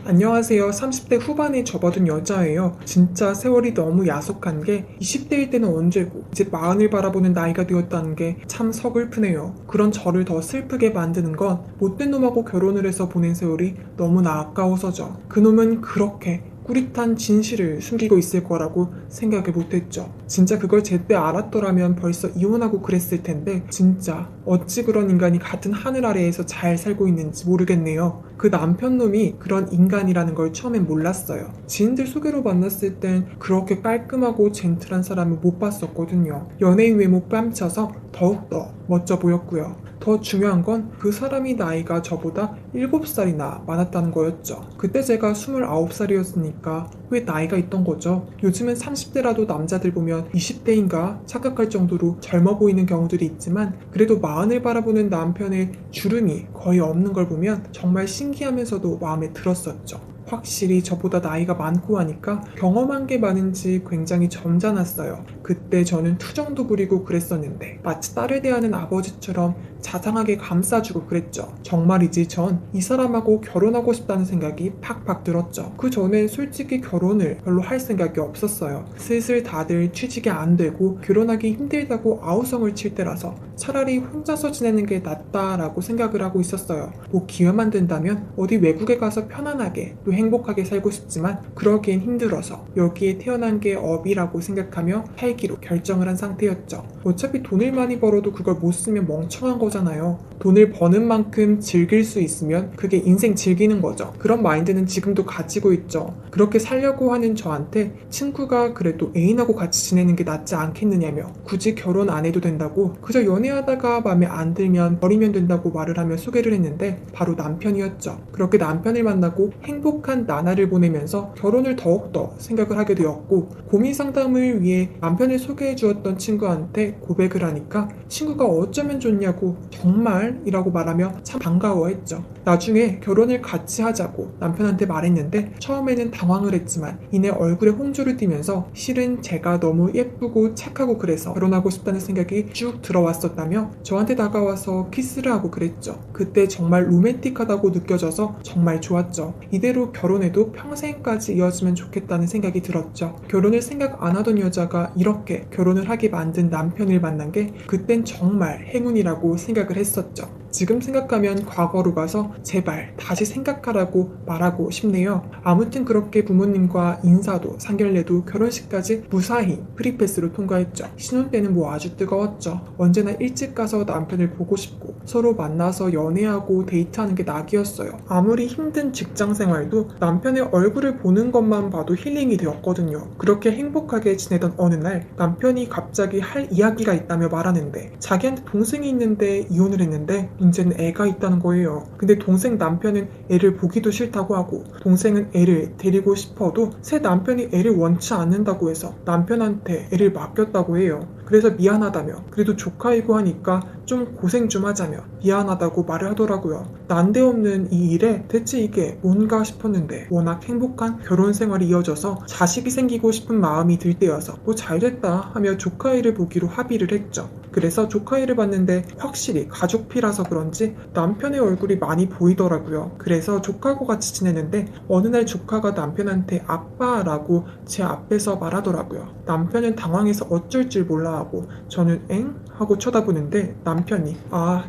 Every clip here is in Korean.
안녕하세요. 30대 후반에 접어든 여자예요. 진짜 세월이 너무 야속한 게 20대일 때는 언제고 이제 40을 바라보는 나이가 되었다는 게 참 서글프네요. 그런 저를 더 슬프게 만드는 건 못된 놈하고 결혼을 해서 보낸 세월이 너무나 아까워서죠. 그놈은 그렇게 꾸릿한 진실을 숨기고 있을 거라고 생각을 못했죠. 진짜 그걸 제때 알았더라면 벌써 이혼하고 그랬을 텐데 진짜 어찌 그런 인간이 같은 하늘 아래에서 잘 살고 있는지 모르겠네요. 그 남편 놈이 그런 인간이라는 걸 처음엔 몰랐어요. 지인들 소개로 만났을 땐 그렇게 깔끔하고 젠틀한 사람을 못 봤었거든요. 연예인 외모 뺨쳐서 더욱더 멋져 보였고요. 더 중요한 건 그 사람이 나이가 저보다 7살이나 많았다는 거였죠. 그때 제가 29살이었으니까 왜 나이가 있던 거죠. 요즘은 30대라도 남자들 보면 20대인가 착각할 정도로 젊어 보이는 경우들이 있지만 그래도 40을 바라보는 남편의 주름이 거의 없는 걸 보면 정말 신기하면서도 마음에 들었었죠. 확실히 저보다 나이가 많고 하니까 경험한 게 많은지 굉장히 점잖았어요. 그때 저는 투정도 부리고 그랬었는데 마치 딸에 대하는 아버지처럼 자상하게 감싸주고 그랬죠. 정말이지 전 이 사람하고 결혼하고 싶다는 생각이 팍팍 들었죠. 그 전엔 솔직히 결혼을 별로 할 생각이 없었어요. 슬슬 다들 취직이 안 되고 결혼하기 힘들다고 아우성을 칠 때라서 차라리 혼자서 지내는 게 낫다라고 생각을 하고 있었어요. 뭐 기회만 된다면 어디 외국에 가서 편안하게 또 행복하게 살고 싶지만 그러기엔 힘들어서 여기에 태어난 게 업이라고 생각하며 살기로 결정을 한 상태였죠. 어차피 돈을 많이 벌어도 그걸 못 쓰면 멍청한 거잖아요. 돈을 버는 만큼 즐길 수 있으면 그게 인생 즐기는 거죠. 그런 마인드는 지금도 가지고 있죠. 그렇게 살려고 하는 저한테 친구가 그래도 애인하고 같이 지내는 게 낫지 않겠느냐며 굳이 결혼 안 해도 된다고 그저 연애하다가 마음에 안 들면 버리면 된다고 말을 하며 소개를 했는데 바로 남편이었죠. 그렇게 남편을 만나고 행복한 나날을 보내면서 결혼을 더욱더 생각을 하게 되었고 고민 상담을 위해 남편을 소개해 주었던 친구한테 고백을 하니까 친구가 어쩌면 좋냐고 정말? 이라고 말하며 참 반가워했죠. 나중에 결혼을 같이 하자고 남편한테 말했는데 처음에는 당황을 했지만 이내 얼굴에 홍조를 띠면서 실은 제가 너무 예쁘고 착하고 그래서 결혼하고 싶다는 생각이 쭉 들어왔었다며 저한테 다가와서 키스를 하고 그랬죠. 그때 정말 로맨틱하다고 느껴져서 정말 좋았죠. 이대로 결혼해도 평생까지 이어지면 좋겠다는 생각이 들었죠. 결혼을 생각 안 하던 여자가 이렇게 결혼을 하게 만든 남편을 만난 게 그땐 정말 행운이라고 생각을 했었죠. 지금 생각하면 과거로 가서 제발 다시 생각하라고 말하고 싶네요. 아무튼 그렇게 부모님과 인사도 상견례도 결혼식까지 무사히 프리패스로 통과했죠. 신혼 때는 뭐 아주 뜨거웠죠. 언제나 일찍 가서 남편을 보고 싶고 서로 만나서 연애하고 데이트하는 게 낙이었어요. 아무리 힘든 직장 생활도 남편의 얼굴을 보는 것만 봐도 힐링이 되었거든요. 그렇게 행복하게 지내던 어느 날 남편이 갑자기 할 이야기가 있다며 말하는데 자기한테 동생이 있는데 이혼을 했는데 이제는 애가 있다는 거예요. 근데 동생 남편은 애를 보기도 싫다고 하고 동생은 애를 데리고 싶어도 새 남편이 애를 원치 않는다고 해서 남편한테 애를 맡겼다고 해요. 그래서 미안하다며 그래도 조카이고 하니까 좀 고생 좀 하자며 미안하다고 말을 하더라고요. 난데없는 이 일에 대체 이게 뭔가 싶었는데 워낙 행복한 결혼 생활이 이어져서 자식이 생기고 싶은 마음이 들 때여서 뭐 잘됐다 하며 조카이를 보기로 합의를 했죠. 그래서 조카이를 봤는데 확실히 가족피라서 그런지 남편의 얼굴이 많이 보이더라고요. 그래서 조카하고 같이 지내는데 어느 날 조카가 남편한테 아빠라고 제 앞에서 말하더라고요. 남편은 당황해서 어쩔 줄 몰라 하고 저는 엥? 하고 쳐다보는데 남편이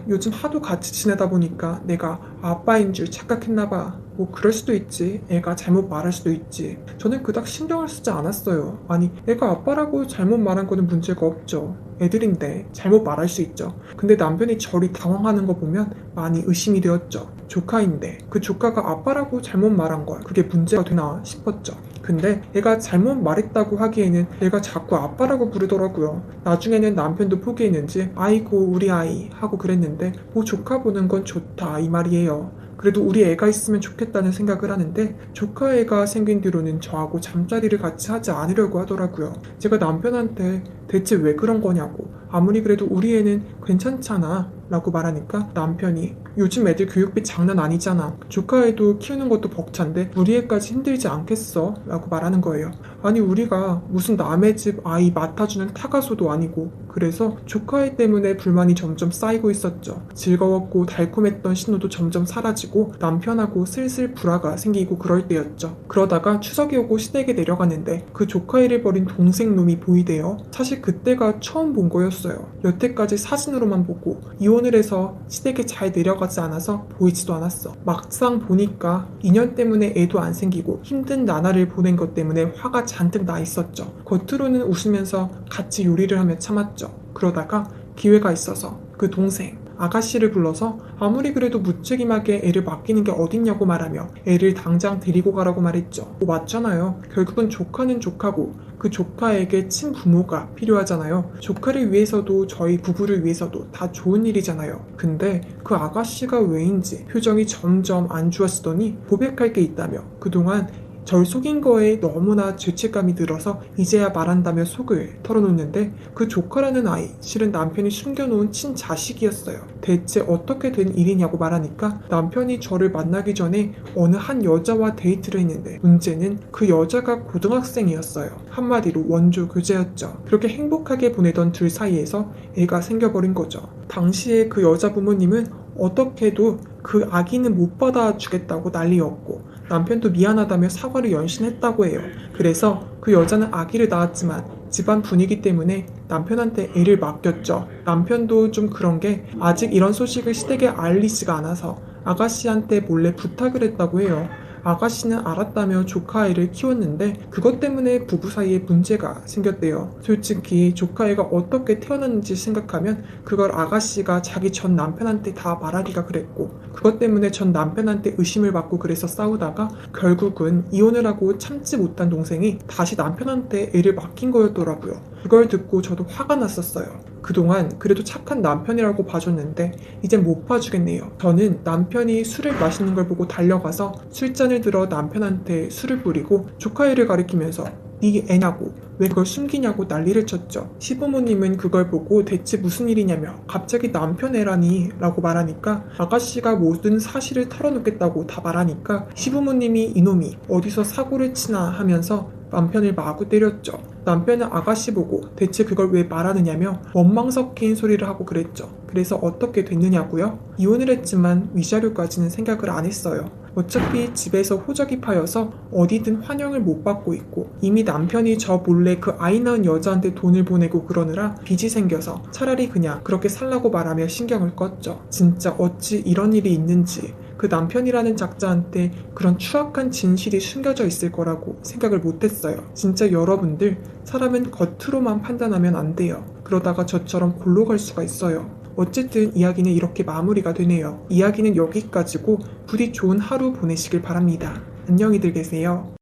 요즘 하도 같이 지내다 보니까 내가 아빠인 줄 착각했나봐. 뭐 그럴 수도 있지. 애가 잘못 말할 수도 있지. 저는 그닥 신경을 쓰지 않았어요. 아니 애가 아빠라고 잘못 말한 거는 문제가 없죠. 애들인데 잘못 말할 수 있죠. 근데 남편이 저리 당황하는 거 보면 많이 의심이 되었죠. 조카인데 그 조카가 아빠라고 잘못 말한 걸 그게 문제가 되나 싶었죠. 근데 애가 잘못 말했다고 하기에는 애가 자꾸 아빠라고 부르더라고요. 나중에는 남편도 포기했는지 아이고 우리 아이 하고 그랬는데 뭐 조카 보는 건 좋다 이 말이에요. 그래도 우리 애가 있으면 좋겠다는 생각을 하는데 조카 애가 생긴 뒤로는 저하고 잠자리를 같이 하지 않으려고 하더라고요. 제가 남편한테 대체 왜 그런 거냐고 아무리 그래도 우리 애는 괜찮잖아 라고 말하니까 남편이 요즘 애들 교육비 장난 아니잖아. 조카 애도 키우는 것도 벅찬데 우리 애까지 힘들지 않겠어? 라고 말하는 거예요. 아니 우리가 무슨 남의 집 아이 맡아주는 타가소도 아니고 그래서 조카애 때문에 불만이 점점 쌓이고 있었죠. 즐거웠고 달콤했던 신호도 점점 사라지고 남편하고 슬슬 불화가 생기고 그럴 때였죠. 그러다가 추석이 오고 시댁에 내려갔는데 그 조카애를 버린 동생 놈이 보이대요. 사실 그때가 처음 본 거였어요. 여태까지 사진으로만 보고 이혼을 해서 시댁에 잘 내려가지 않아서 보이지도 않았어. 막상 보니까 인연 때문에 애도 안 생기고 힘든 나날을 보낸 것 때문에 화가 잔뜩 나 있었죠. 겉으로는 웃으면서 같이 요리를 하며 참았죠. 그러다가 기회가 있어서 그 동생 아가씨를 불러서 아무리 그래도 무책임하게 애를 맡기는 게 어딨냐고 말하며 애를 당장 데리고 가라고 말했죠. 맞잖아요. 결국은 조카는 조카고 그 조카에게 친부모가 필요하잖아요. 조카를 위해서도 저희 부부를 위해서도 다 좋은 일이잖아요. 근데 그 아가씨가 왜인지 표정이 점점 안 좋아지더니 고백할 게 있다며 그동안 절 속인 거에 너무나 죄책감이 들어서 이제야 말한다며 속을 털어놓는데 그 조카라는 아이 실은 남편이 숨겨놓은 친자식이었어요. 대체 어떻게 된 일이냐고 말하니까 남편이 저를 만나기 전에 어느 한 여자와 데이트를 했는데 문제는 그 여자가 고등학생이었어요. 한마디로 원조 교제였죠. 그렇게 행복하게 보내던 둘 사이에서 애가 생겨버린 거죠. 당시에 그 여자 부모님은 어떻게도 그 아기는 못 받아주겠다고 난리였고 남편도 미안하다며 사과를 연신했다고 해요. 그래서 그 여자는 아기를 낳았지만 집안 분위기 때문에 남편한테 애를 맡겼죠. 남편도 좀 그런 게 아직 이런 소식을 시댁에 알리지가 않아서 아가씨한테 몰래 부탁을 했다고 해요. 아가씨는 알았다며 조카아이를 키웠는데 그것 때문에 부부 사이에 문제가 생겼대요. 솔직히 조카아이가 어떻게 태어났는지 생각하면 그걸 아가씨가 자기 전 남편한테 다 말하기가 그랬고 그것 때문에 전 남편한테 의심을 받고 그래서 싸우다가 결국은 이혼을 하고 참지 못한 동생이 다시 남편한테 애를 맡긴 거였더라고요. 그걸 듣고 저도 화가 났었어요. 그동안 그래도 착한 남편이라고 봐줬는데 이젠 못 봐주겠네요. 저는 남편이 술을 마시는 걸 보고 달려가서 술잔을 들어 남편한테 술을 뿌리고 조카애를 가리키면서 네 애냐고 왜 그걸 숨기냐고 난리를 쳤죠. 시부모님은 그걸 보고 대체 무슨 일이냐며 갑자기 남편 애라니 라고 말하니까 아가씨가 모든 사실을 털어놓겠다고 다 말하니까 시부모님이 이놈이 어디서 사고를 치나 하면서 남편을 마구 때렸죠. 남편은 아가씨 보고 대체 그걸 왜 말하느냐며 원망 섞인 소리를 하고 그랬죠. 그래서 어떻게 됐느냐고요? 이혼을 했지만 위자료까지는 생각을 안 했어요. 어차피 집에서 호적이 파여서 어디든 환영을 못 받고 있고 이미 남편이 저 몰래 그 아이 낳은 여자한테 돈을 보내고 그러느라 빚이 생겨서 차라리 그냥 그렇게 살라고 말하며 신경을 껐죠. 진짜 어찌 이런 일이 있는지 그 남편이라는 작자한테 그런 추악한 진실이 숨겨져 있을 거라고 생각을 못했어요. 진짜 여러분들 사람은 겉으로만 판단하면 안 돼요. 그러다가 저처럼 골로 갈 수가 있어요. 어쨌든 이야기는 이렇게 마무리가 되네요. 이야기는 여기까지고 부디 좋은 하루 보내시길 바랍니다. 안녕히들 계세요.